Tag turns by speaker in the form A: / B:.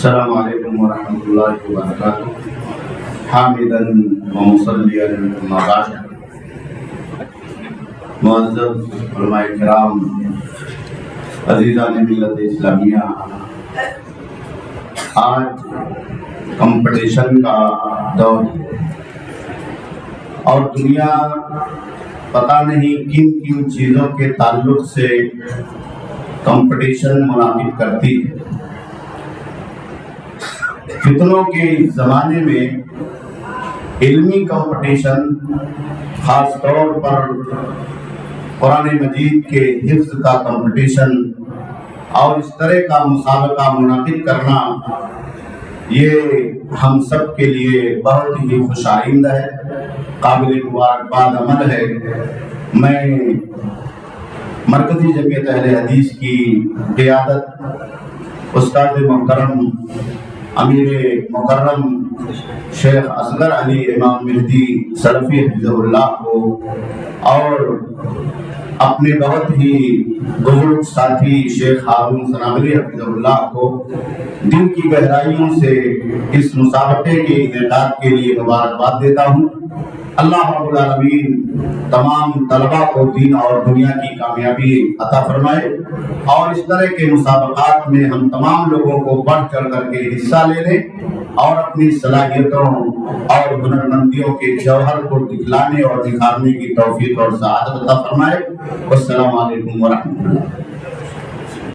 A: السلام علیکم ورحمۃ اللہ وبرکاتہ۔ حامدا و مصلیا اما بعد، معزز علماء کرام، عزیزان ملت اسلامیہ، آج کمپٹیشن کا دور اور دنیا پتہ نہیں کن کن چیزوں کے تعلق سے کمپٹیشن منعقد کرتی ہے۔ فتنوں کے اس زمانے میں علمی کمپٹیشن، خاص طور پر قرآن مجید کے حفظ کا کمپٹیشن اور اس طرح کا مسابقہ منعقد کرنا، یہ ہم سب کے لیے بہت ہی خوش آئندہ ہے، قابل مبارکباد عمل ہے۔ میں مرکزی جمعیت اہل حدیث کی قیادت استاد محترم امیر مکرم شیخ اصغر علی امام مہدی سلفی حفظہ اللہ کو اور اپنے بہت ہی بزرگ ساتھی شیخ ہارون ثنابری حفظہ اللہ کو دل کی گہرائیوں سے اس مسابقے کے انعقاد کے لیے مبارکباد دیتا ہوں۔ اللہ رب العالمین تمام طلباء کو دین اور دنیا کی کامیابی عطا فرمائے، اور اس طرح کے مسابقات میں ہم تمام لوگوں کو بڑھ چڑھ کر کے حصہ لینے اور اپنی صلاحیتوں اور ہنرمندیوں کے جوہر کو دکھلانے اور نکھارنے کی توفیق اور سعادت عطا فرمائے۔ والسلام علیکم ورحمۃ اللہ۔